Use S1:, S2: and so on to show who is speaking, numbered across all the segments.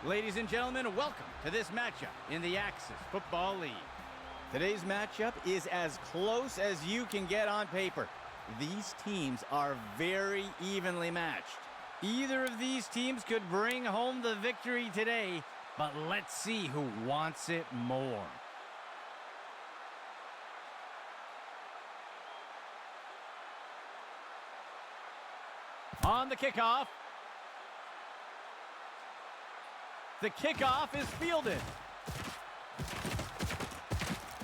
S1: Ladies and gentlemen, welcome to this matchup in the Axis Football League. Today's matchup is as close as you can get on paper. These teams are very evenly matched. Either of these teams could bring home the victory today, but let's see who wants it more. On the kickoff. The kickoff is fielded.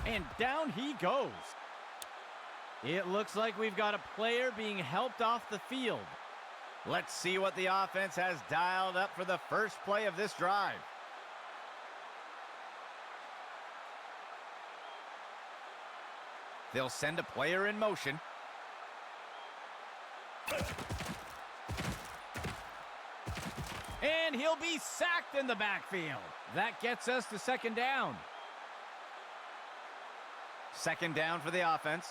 S1: And down he goes. It looks like we've got a player being helped off the field. Let's see what the offense has dialed up for the first play of this drive. They'll send a player in motion. And he'll be sacked in the backfield. That gets us to second down. Second down for the offense.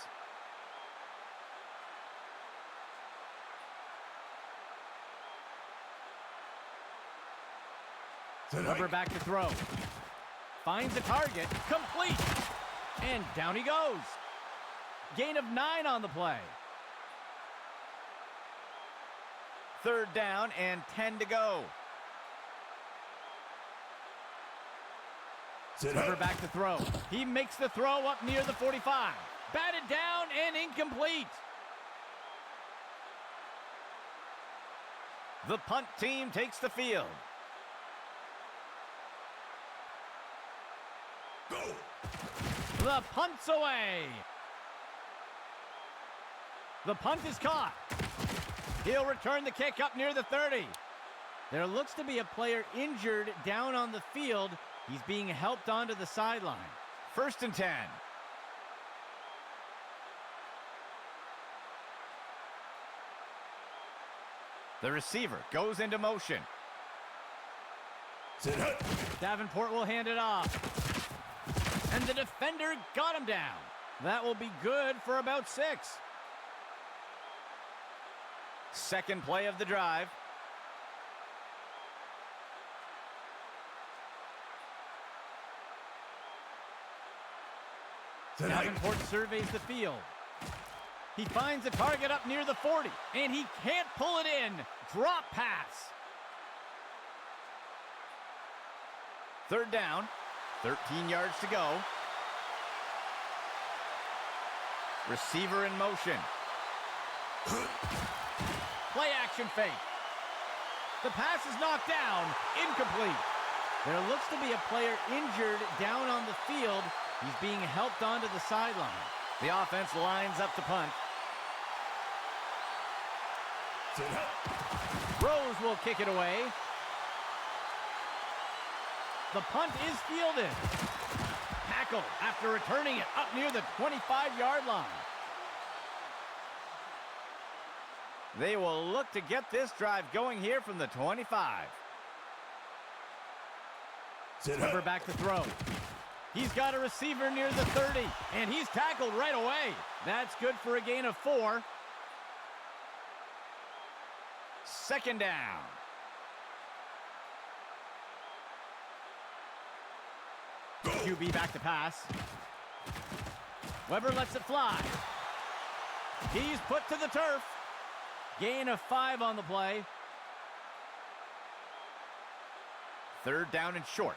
S1: Rubber back to throw. Finds a target. Complete. And down he goes. Gain of 9 on the play. Third down and 10 to go. Rubber back to throw. He makes the throw up near the 45. Batted down and incomplete. The punt team takes the field. Go. The punt's away. The punt is caught. He'll return the kick up near the 30. There looks to be a player injured down on the field. He's being helped onto the sideline. First and 10. The receiver goes into motion. Davenport will hand it off. And the defender got him down. That will be good for about 6. Second play of the drive. Davenport surveys the field. He finds a target up near the 40, and he can't pull it in. Drop pass. Third down, 13 yards to go. Receiver in motion. Play action fake. The pass is knocked down, incomplete. There looks to be a player injured down on the field. He's being helped onto the sideline. The offense lines up to punt. Rose will kick it away. The punt is fielded. Tackle after returning it up near the 25-yard line. They will look to get this drive going here from the 25. Rubber back to throw. He's got a receiver near the 30, and he's tackled right away. That's good for a gain of 4. Second down. QB back to pass. Weber lets it fly. He's put to the turf. Gain of 5 on the play. Third down and short.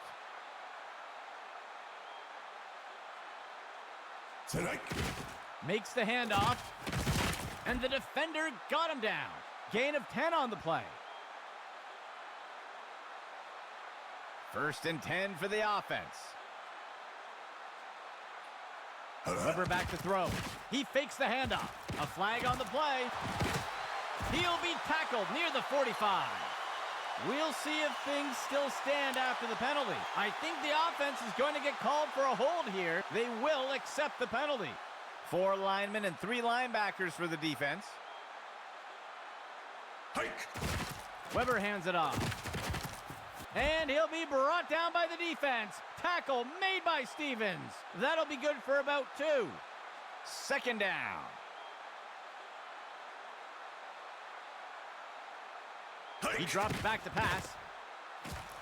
S1: Makes the handoff. And the defender got him down. Gain of 10 on the play. First and 10 for the offense. Weber back to throw. He fakes the handoff. A flag on the play. He'll be tackled near the 45. We'll see if things still stand after the penalty. I think the offense is going to get called for a hold here. They will accept the penalty. 4 linemen and 3 linebackers for the defense. Hike. Weber hands it off. And he'll be brought down by the defense. Tackle made by Stevens. That'll be good for about 2. Second down. He drops back to pass.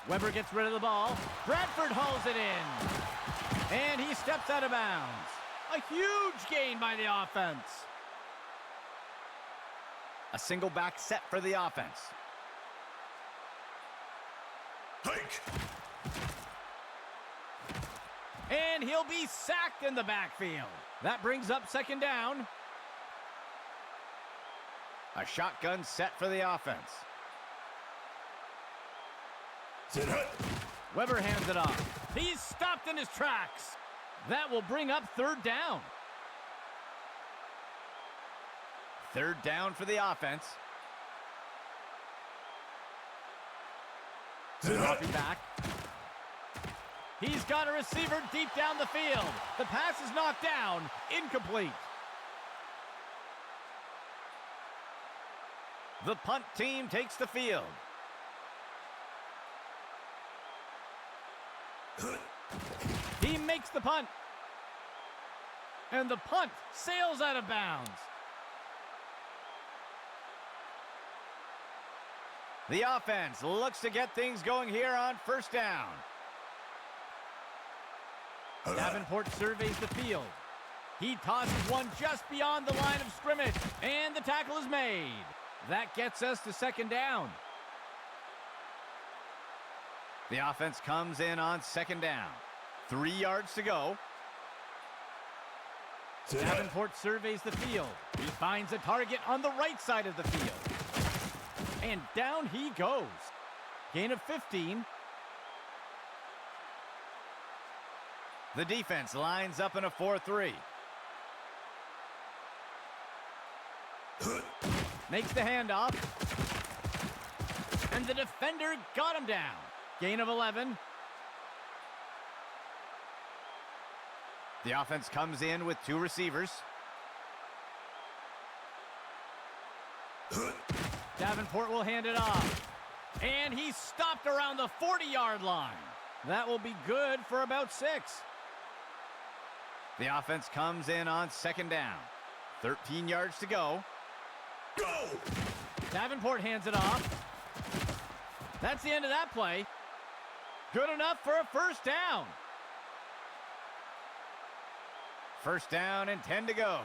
S1: Weber gets rid of the ball. Bradford hauls it in. And he steps out of bounds. A huge gain by the offense. A single back set for the offense.
S2: Hike.
S1: And he'll be sacked in the backfield. That brings up second down. A shotgun set for the offense.
S2: Sit hut.
S1: Weber hands it off. He's stopped in his tracks. That will bring up third down. Third down for the offense. Dropping back. He's got a receiver deep down the field. The pass is knocked down. Incomplete. The punt team takes the field. He makes the punt. And the punt sails out of bounds. The offense looks to get things going here on first down. Davenport surveys the field. He tosses one just beyond the line of scrimmage, and the tackle is made. That gets us to second down. The offense comes in on second down. 3 yards to go. Davenport surveys the field. He finds a target on the right side of the field. And down he goes. Gain of 15. The defense lines up in a 4-3. Makes the handoff. And the defender got him down. Gain of 11. The offense comes in with 2 receivers. Davenport will hand it off. And he's stopped around the 40-yard line. That will be good for about 6. The offense comes in on second down. 13 yards to go.
S2: Go!
S1: Davenport hands it off. That's the end of that play. Good enough for a first down. First down and 10 to go.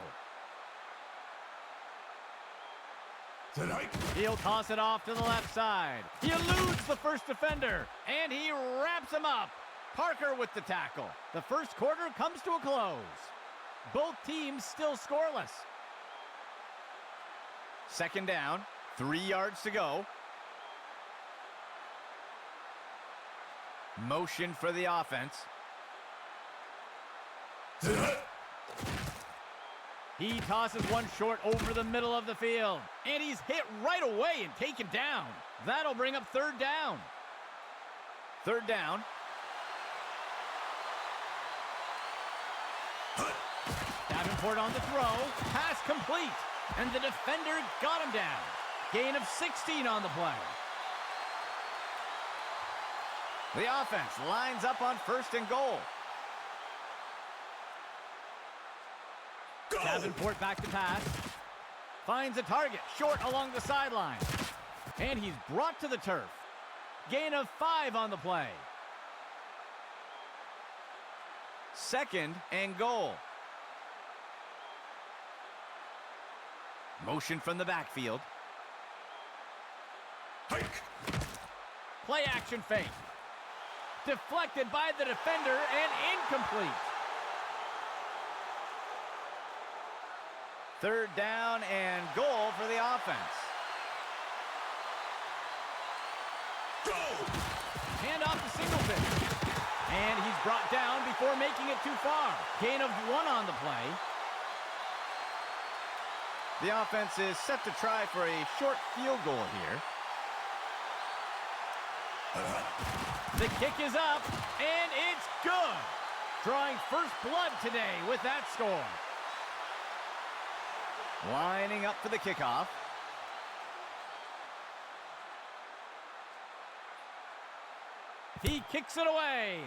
S2: Tonight.
S1: He'll toss it off to the left side. He eludes the first defender, and he wraps him up. Parker with the tackle. The first quarter comes to a close. Both teams still scoreless. Second down, 3 yards to go. Motion for the offense. He tosses one short over the middle of the field, and he's hit right away and taken down. That'll bring up third down. Third down. Davenport on the throw. Pass complete. And the defender got him down. Gain of 16 on the play. The offense lines up on first and goal.
S2: Go!
S1: Davenport back to pass. Finds a target short along the sideline. And he's brought to the turf. Gain of 5 on the play. Second and goal. Motion from the backfield.
S2: Hike.
S1: Play action fake. Deflected by the defender and incomplete. Third down and goal for the offense.
S2: Go!
S1: Hand off to Singleton. And he's brought down before making it too far. Gain of 1 on the play. The offense is set to try for a short field goal here. The kick is up, and it's good. Drawing first blood today with that score. Lining up for the kickoff. He kicks it away.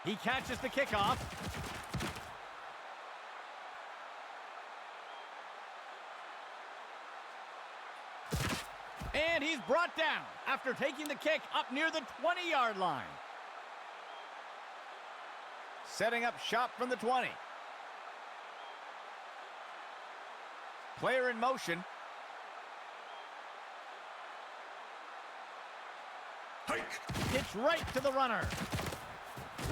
S1: He catches the kickoff. And he's He's brought down after taking the kick up near the 20-yard line. Setting up shop from the 20. Player in motion.
S2: Hike.
S1: Gets right to the runner.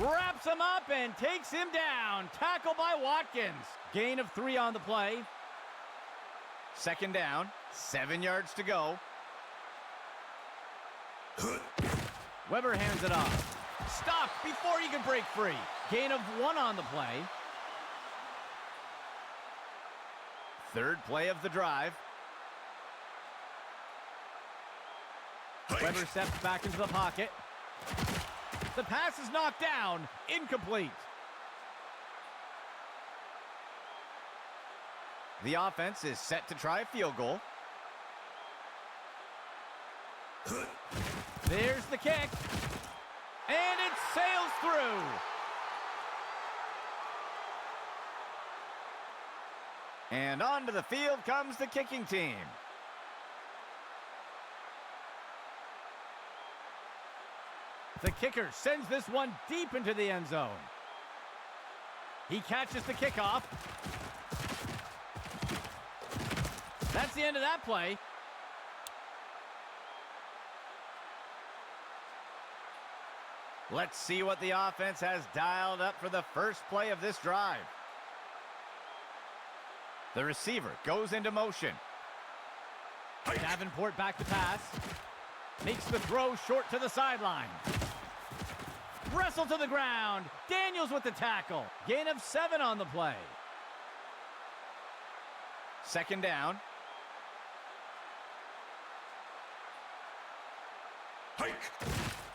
S1: Wraps him up and takes him down. Tackle by Watkins. Gain of 3 on the play. Second down, 7 yards to go. Weber hands it off. Stopped before he can break free. Gain of 1 on the play. Third play of the drive. Weber steps back into the pocket. The pass is knocked down. Incomplete. The offense is set to try a field goal. There's the kick. And it sails through. And onto the field comes the kicking team. The kicker sends this one deep into the end zone. He catches the kickoff. That's the end of that play. Let's see what the offense has dialed up for the first play of this drive. The receiver goes into motion. Davenport back to pass. Makes the throw short to the sideline. Wrestle to the ground. Daniels with the tackle. Gain of 7 on the play. Second down.
S2: Hike.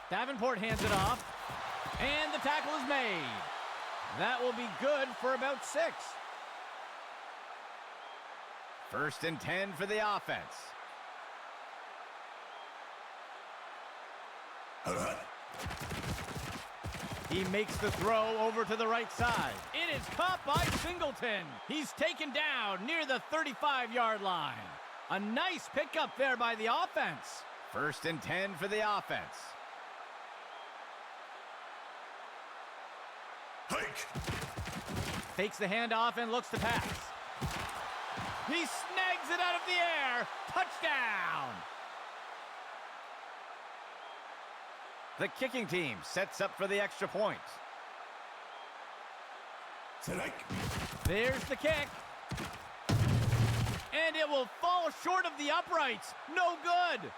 S1: Davenport hands it off. And the tackle is made. That will be good for about 6. First and 10 for the offense. He makes the throw over to the right side. It is caught by Singleton. He's taken down near the 35-yard line. A nice pickup there by the offense. First and 10 for the offense.
S2: Hike.
S1: Fakes the handoff and looks to pass. He snags it out of the air. Touchdown! The kicking team sets up for the extra point. There's the kick. And it will fall short of the uprights. No good.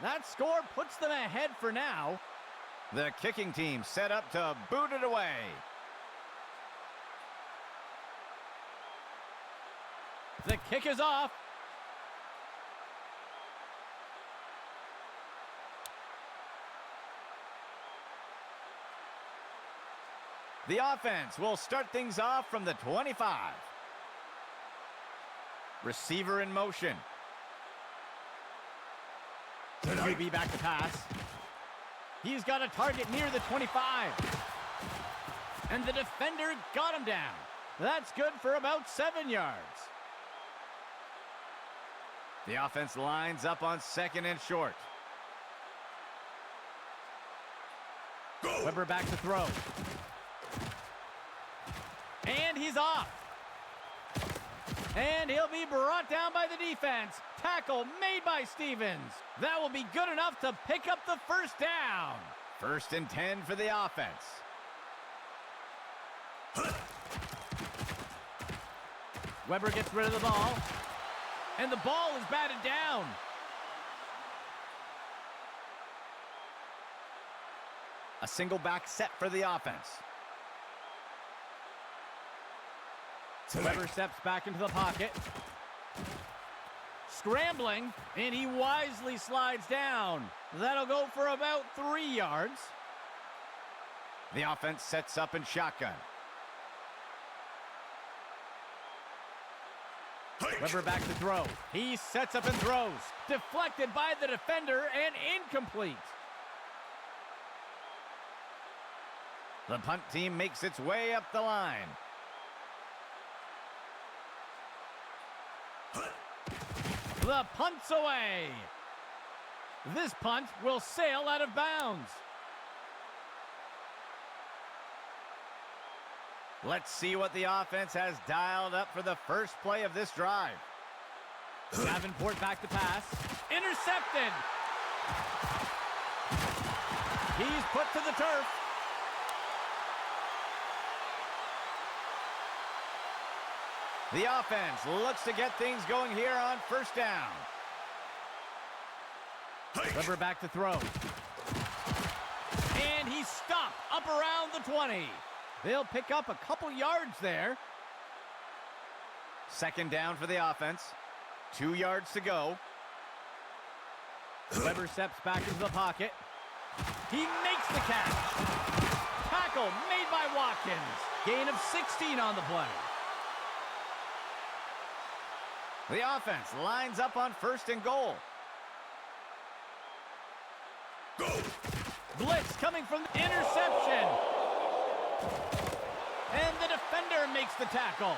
S1: That score puts them ahead for now. The kicking team set up to boot it away. The kick is off. The offense will start things off from the 25. Receiver in motion. QB back to pass. He's got a target near the 25. And the defender got him down. That's good for about 7 yards. The offense lines up on second and short.
S2: Go.
S1: Weber back to throw. And he's off. And he'll be brought down by the defense. Tackle made by Stevens. That will be good enough to pick up the first down. First and 10 for the offense. Weber gets rid of the ball. And the ball is batted down. A single back set for the offense. Weber steps back into the pocket. Scrambling, and he wisely slides down. That'll go for about 3 yards. The offense sets up in shotgun. Weber back to throw. He sets up and throws. Deflected by the defender and incomplete. The punt team makes its way up the line. The punt's away. This punt will sail out of bounds. Let's see what the offense has dialed up for the first play of this drive. Davenport back to pass. Intercepted. He's put to the turf. The offense looks to get things going here on first down. Weber back to throw. And he's stopped up around the 20. They'll pick up a couple yards there. Second down for the offense. 2 yards to go. Weber steps back into the pocket. He makes the catch. Tackle made by Watkins. Gain of 16 on the play. The offense lines up on first and goal.
S2: Go!
S1: Blitz coming from the interception. And the defender makes the tackle.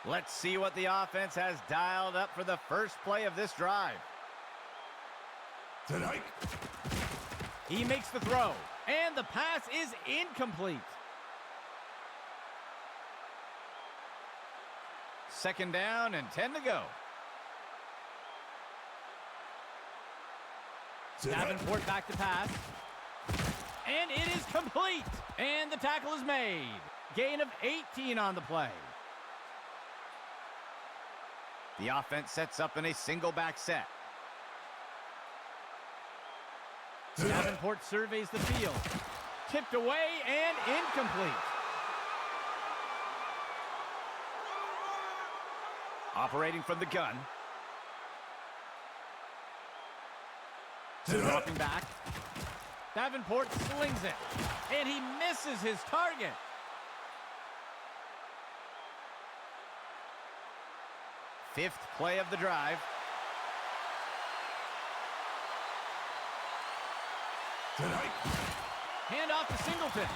S1: Let's see what the offense has dialed up for the first play of this drive.
S2: Tonight.
S1: He makes the throw, and the pass is incomplete. Second down and 10 to go. Davenport back to pass. And it is complete. And the tackle is made. Gain of 18 on the play. The offense sets up in a single back set. Davenport surveys the field. Tipped away and incomplete. Operating from the gun. Dropping back. Davenport slings it. And he misses his target. Fifth play of the drive.
S2: Tonight.
S1: Hand off to Singleton.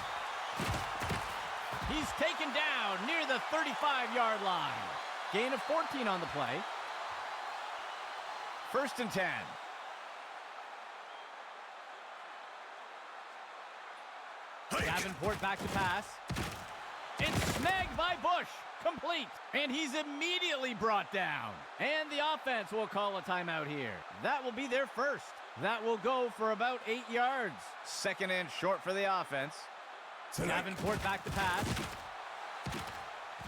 S1: He's taken down near the 35-yard line. Gain of 14 on the play. First and 10. Davenport back to pass. It's snagged by Bush. Complete. And he's immediately brought down. And the offense will call a timeout here. That will be their first. That will go for about 8 yards. Second and short for the offense. Davenport back to pass.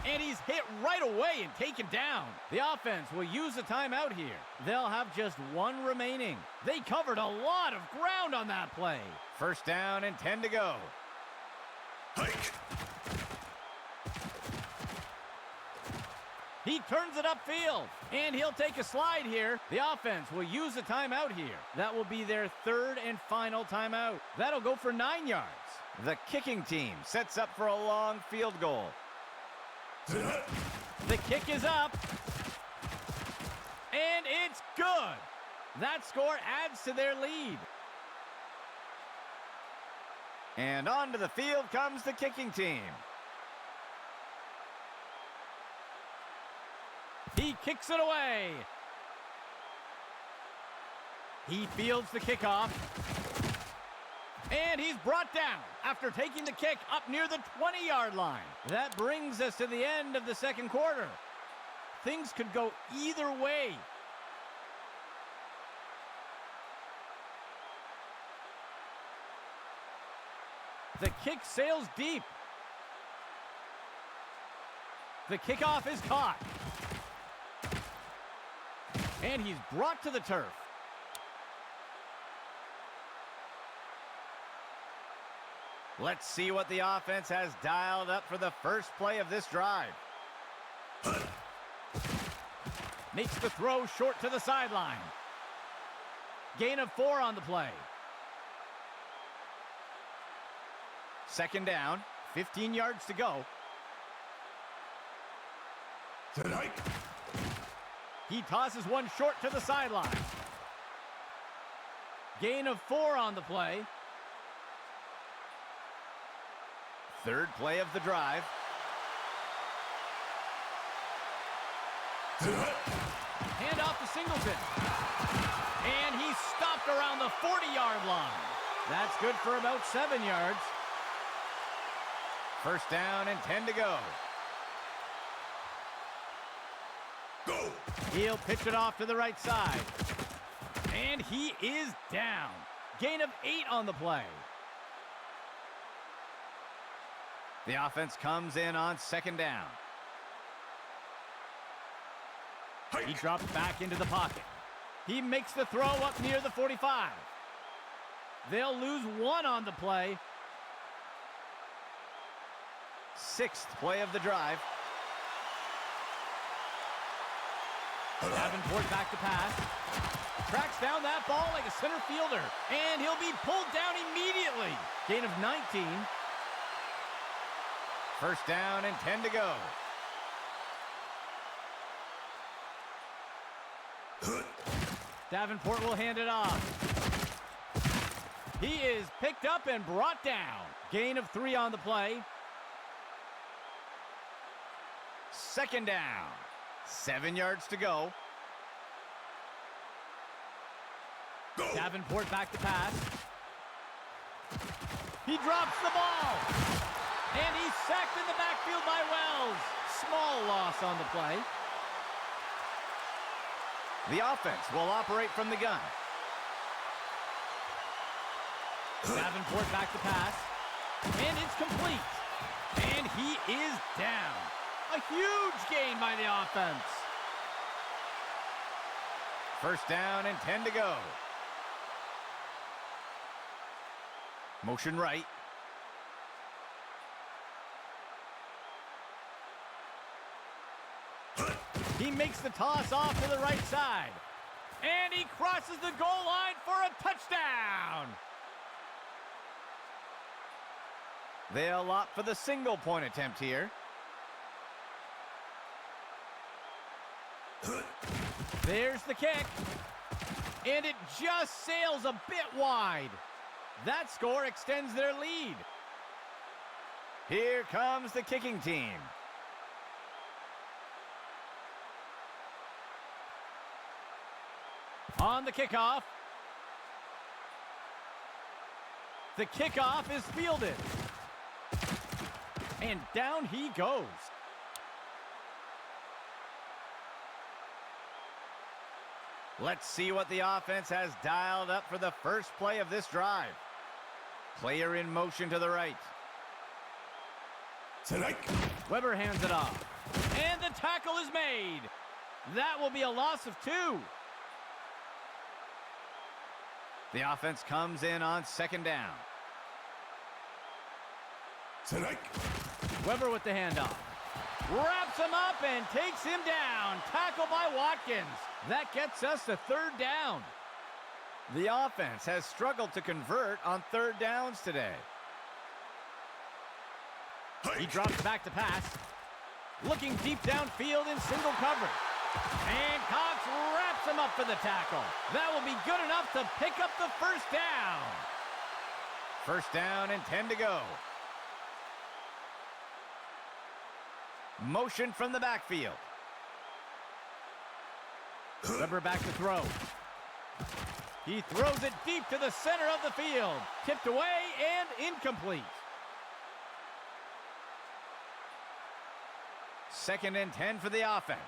S1: And he's hit right away and taken down. The offense will use a timeout here. They'll have just one remaining. They covered a lot of ground on that play. First down and 10 to go.
S2: Hike.
S1: He turns it upfield, and he'll take a slide here. The offense will use a timeout here. That will be their third and final timeout. That'll go for 9 yards. The kicking team sets up for a long field goal. The kick is up, and it's good. That score adds to their lead. And onto the field comes the kicking team. He kicks it away. He fields the kickoff. And he's brought down after taking the kick up near the 20-yard line. That brings us to the end of the second quarter. Things could go either way. The kick sails deep. The kickoff is caught. And he's brought to the turf. Let's see what the offense has dialed up for the first play of this drive. Makes the throw short to the sideline. Gain of 4 on the play. Second down, 15 yards to go.
S2: Tonight.
S1: He tosses one short to the sideline. Gain of 4 on the play. Third play of the drive.
S2: Tonight.
S1: Hand off to Singleton. And he's stopped around the 40-yard line. That's good for about 7 yards. First down and 10 to go.
S2: Go.
S1: He'll pitch it off to the right side. And he is down. Gain of 8 on the play. The offense comes in on second down. He drops back into the pocket. He makes the throw up near the 45. They'll lose 1 on the play. 6th play of the drive. Davenport back to pass. Tracks down that ball like a center fielder. And he'll be pulled down immediately. Gain of 19. First down and 10 to go. Davenport will hand it off. He is picked up and brought down. Gain of 3 on the play. Second down. 7 yards to go. Davenport back to pass. He drops the ball. And he's sacked in the backfield by Wells. Small loss on the play. The offense will operate from the gun. Davenport back to pass. And it's complete. And he is down. A huge gain by the offense. First down and 10 to go. Motion right. He makes the toss off to the right side. And he crosses the goal line for a touchdown. They'll opt for the single point attempt here. There's the kick. And it just sails a bit wide. That score extends their lead. Here comes the kicking team. On the kickoff. The kickoff is fielded. And down he goes. Let's see what the offense has dialed up for the first play of this drive. Player in motion to the right.
S2: Tonight.
S1: Weber hands it off. And the tackle is made. That will be a loss of 2. The offense comes in on second down.
S2: Tonight.
S1: Weber with the handoff. Wraps him up and takes him down. Tackle by Watkins. That gets us to third down. The offense has struggled to convert on third downs today. He drops back to pass. Looking deep downfield in single coverage. And Cox wraps him up for the tackle. That will be good enough to pick up the first down. First down and 10 to go. Motion from the backfield. Weber back to throw. He throws it deep to the center of the field. Tipped away and incomplete. Second and 10 for the offense.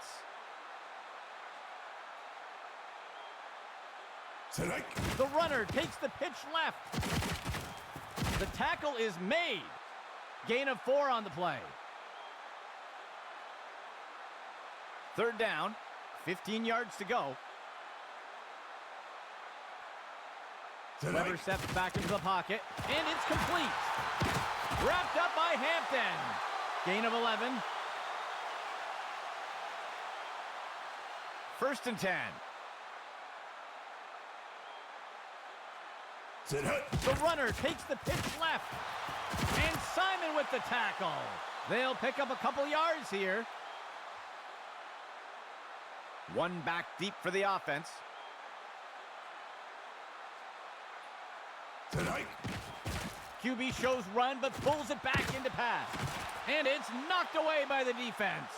S2: Tonight.
S1: The runner takes the pitch left. The tackle is made. Gain of 4 on the play. Third down, 15 yards to go.
S2: Tonight.
S1: Weber steps back into the pocket, and it's complete. Wrapped up by Hampton. Gain of 11. First and 10.
S2: Tonight.
S1: The runner takes the pitch left. And Simon with the tackle. They'll pick up a couple yards here. One back deep for the offense.
S2: Tonight.
S1: QB shows run, but pulls it back into pass. And it's knocked away by the defense.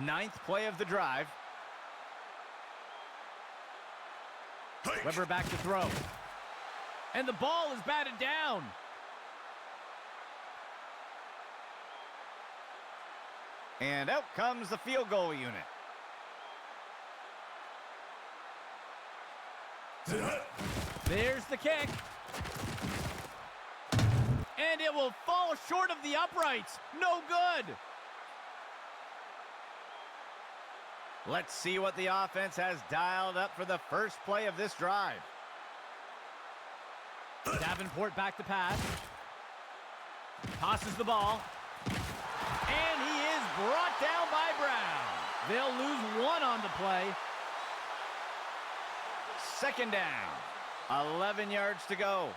S1: Ninth play of the drive.
S2: Hike.
S1: Weber back to throw. And the ball is batted down. And out comes the field goal unit. There's the kick. And it will fall short of the uprights. No good. Let's see what the offense has dialed up for the first play of this drive. Davenport back to pass. Tosses the ball. And he is brought down by Brown. They'll lose one on the play. Second down. 11 yards to go.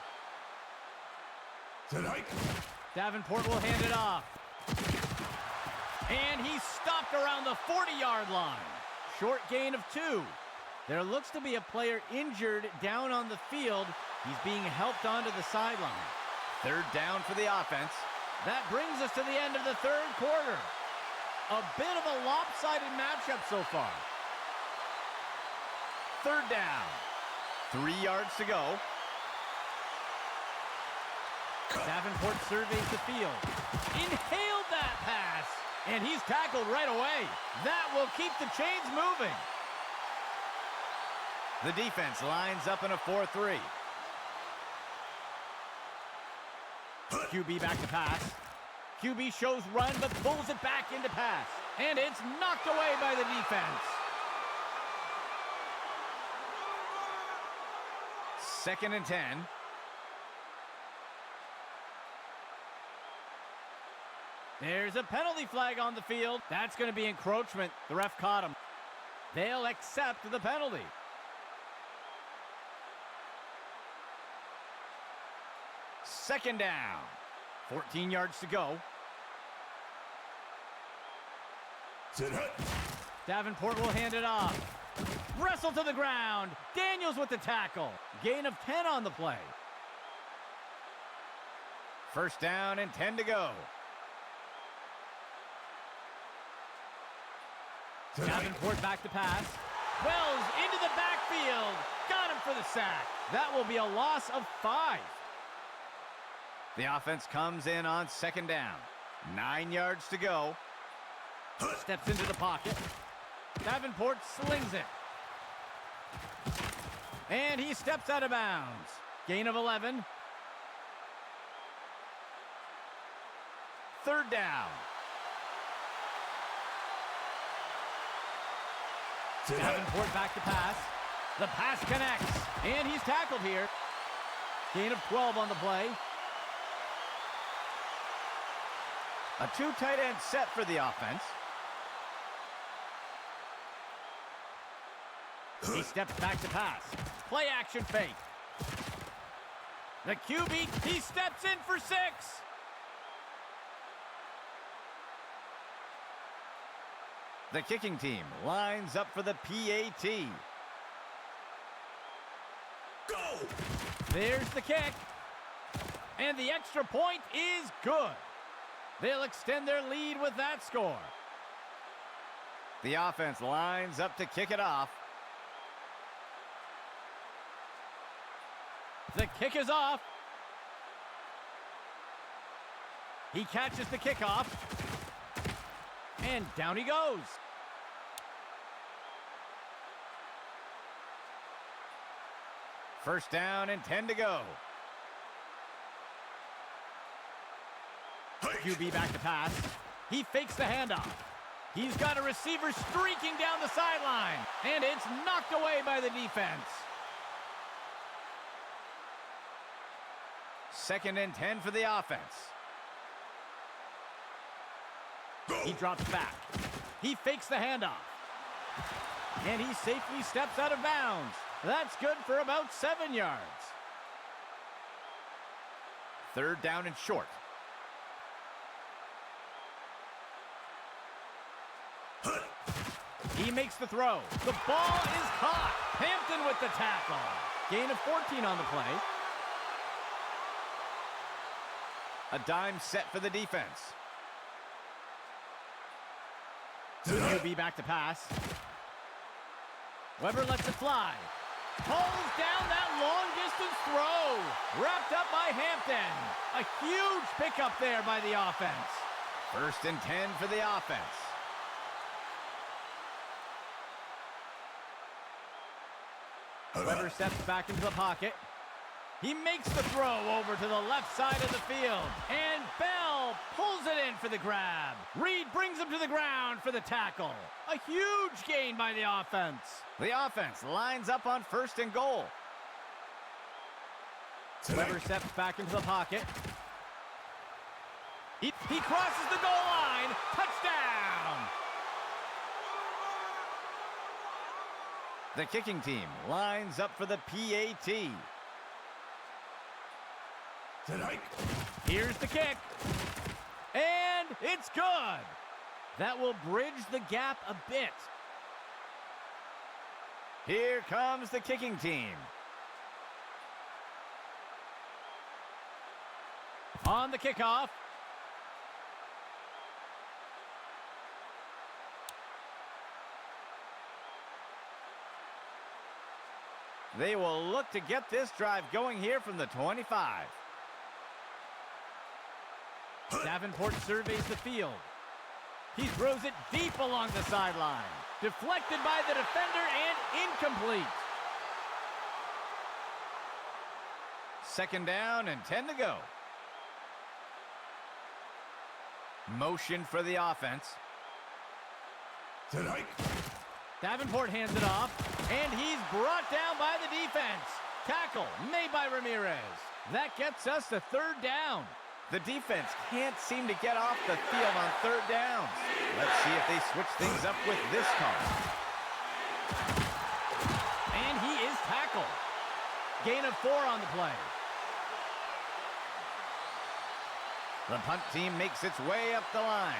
S2: Tonight.
S1: Davenport will hand it off. And he's stopped around the 40-yard line. Short gain of 2. There looks to be a player injured down on the field. He's being helped onto the sideline. Third down for the offense. That brings us to the end of the third quarter. A bit of a lopsided matchup so far. Third down. 3 yards to go. Davenport surveys the field. Inhaled that pass. And he's tackled right away. That will keep the chains moving. The defense lines up in a 4-3. QB back to pass. QB shows run, but pulls it back into pass. And it's knocked away by the defense. Second and 10. There's a penalty flag on the field. That's going to be encroachment. The ref caught him. They'll accept the penalty. Second down. 14 yards to go.
S2: Tonight.
S1: Davenport will hand it off. Wrestle to the ground. Daniels with the tackle. Gain of 10 on the play. First down and 10 to go. Davenport back to pass. Wells into the backfield. Got him for the sack. That will be a loss of 5. The offense comes in on second down. 9 yards to go. Steps into the pocket. Davenport slings it. And he steps out of bounds. Gain of 11. Third down. Davenport back to pass. The pass connects. And he's tackled here. Gain of 12 on the play. A 2 tight end set for the offense. He steps back to pass. Play action fake. The QB, he steps in for 6. The kicking team lines up for the PAT.
S2: Go!
S1: There's the kick. And the extra point is good. They'll extend their lead with that score. The offense lines up to kick it off. The kick is off. He catches the kickoff. And down he goes. First down and 10 to go. QB back to pass. He fakes the handoff. He's got a receiver streaking down the sideline. And it's knocked away by the defense. Second and 10 for the offense. He drops back. He fakes the handoff. And he safely steps out of bounds. That's good for about 7 yards. Third down and short. He makes the throw. The ball is caught. Hampton with the tackle. Gain of 14 on the play. A dime set for the defense. QB back to pass. Weber lets it fly. Pulls down that long-distance throw. Wrapped up by Hampton. A huge pickup there by the offense. 1st and 10 for the offense. Weber steps back into the pocket. He makes the throw over to the left side of the field. And Bell pulls it in for the grab. Reed brings him to the ground for the tackle. A huge gain by the offense. The offense lines up on 1st and goal. Weber steps back into the pocket. He crosses the goal line. Touchdown! The kicking team lines up for the PAT. Here's the kick. And it's good. That will bridge the gap a bit. Here comes the kicking team. On the kickoff. They will look to get this drive going here from the 25. Davenport surveys the field. He throws it deep along the sideline. Deflected by the defender and incomplete. 2nd down and 10 to go. Motion for the offense. Davenport hands it off, and he's brought down by the defense. Tackle made by Ramirez. That gets us to 3rd down. The defense can't seem to get off the field on 3rd downs. Let's see if they switch things up with this call. And he is tackled. Gain of 4 on the play. The punt team makes its way up the line.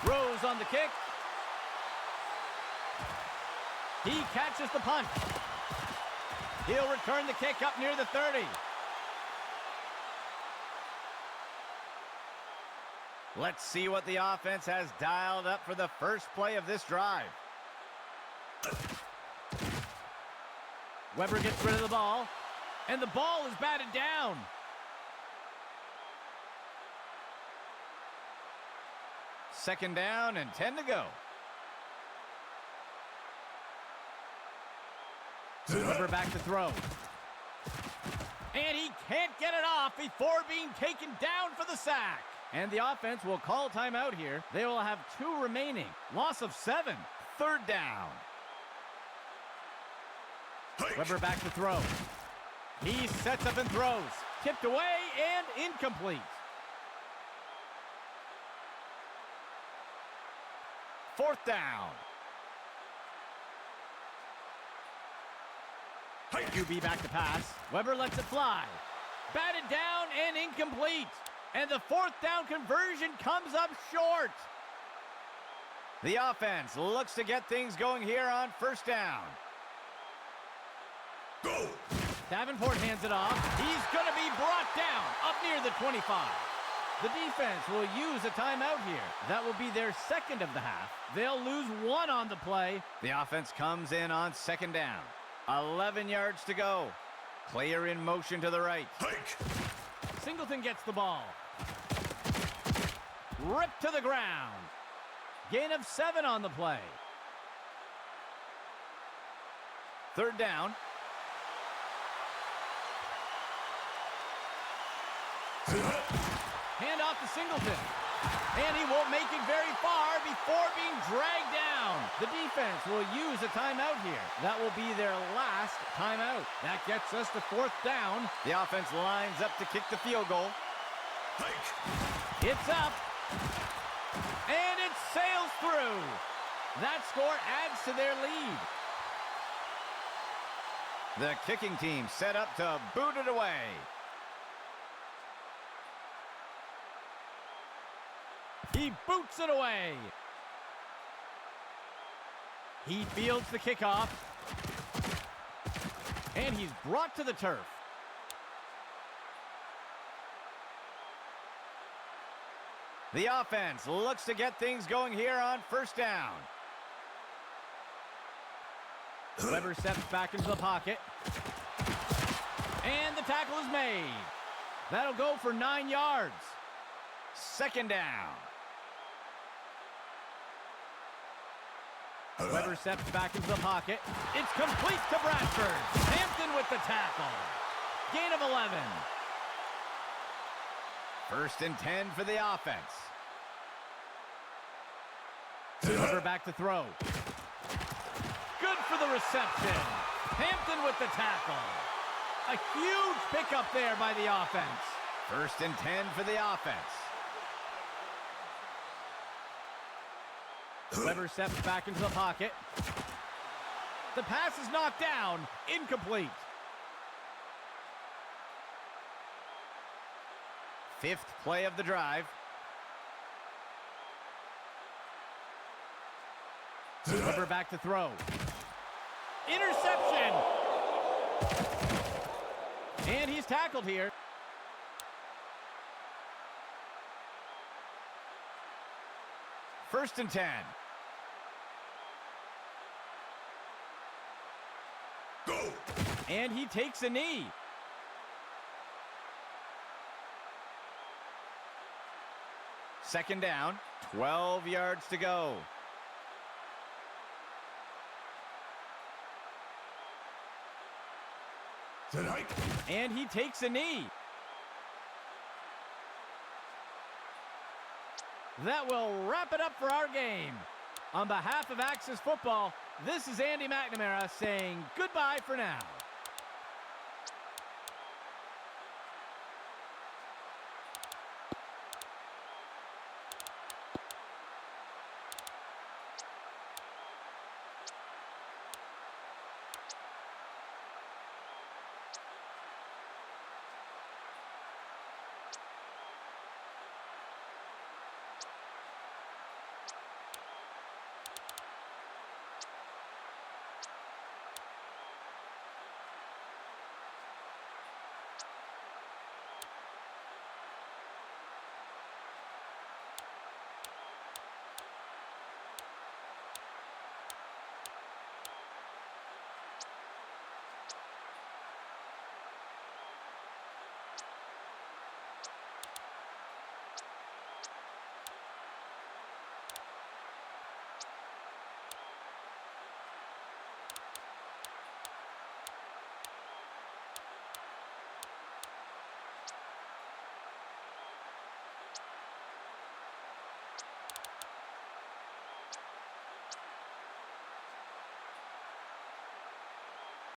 S1: Rose on the kick. He catches the punt. He'll return the kick up near the 30. Let's see what the offense has dialed up for the first play of this drive. Weber gets rid of the ball, and the ball is batted down. Second down and 10 to go. Weber back to throw. And he can't get it off before being taken down for the sack. And the offense will call timeout here. They will have 2 remaining. Loss of 7. 3rd down. Weber back to throw. He sets up and throws. Tipped away and incomplete. 4th down. QB back to pass. Weber lets it fly. Batted down and incomplete. And the 4th down conversion comes up short. The offense looks to get things going here on 1st down.
S2: Go!
S1: Davenport hands it off. He's going to be brought down up near the 25. The defense will use a timeout here. That will be their 2nd of the half. They'll lose 1 on the play. The offense comes in on 2nd down. 11 yards to go. Player in motion to the right. Singleton gets the ball. Ripped to the ground. Gain of 7 on the play. 3rd down. Hand off to Singleton. And he won't make it very far before being dragged down. The defense will use a timeout here. That will be their last timeout. That gets us to 4th down. The offense lines up to kick the field goal. It's up. And it sails through. That score adds to their lead. The kicking team set up to boot it away. He boots it away. He fields the kickoff. And he's brought to the turf. The offense looks to get things going here on first down. Weber steps back into the pocket. And the tackle is made. That'll go for 9 yards. Second down. Weber steps back into the pocket. It's complete to Bradford. Hampton with the tackle. Gain of 11. First and 10 for the offense. Weber back to throw. Good for the reception. Hampton with the tackle. A huge pickup there by the offense. First and 10 for the offense. Weber steps back into the pocket. The pass is knocked down. Incomplete. Fifth play of the drive. Weber back to throw. Interception! And he's tackled here. First and 10.
S2: Go!
S1: And he takes a knee. Second down, 12 yards to go.
S2: Tonight.
S1: And he takes a knee. That will wrap it up for our game. On behalf of Axis Football, this is Andy McNamara saying goodbye for now.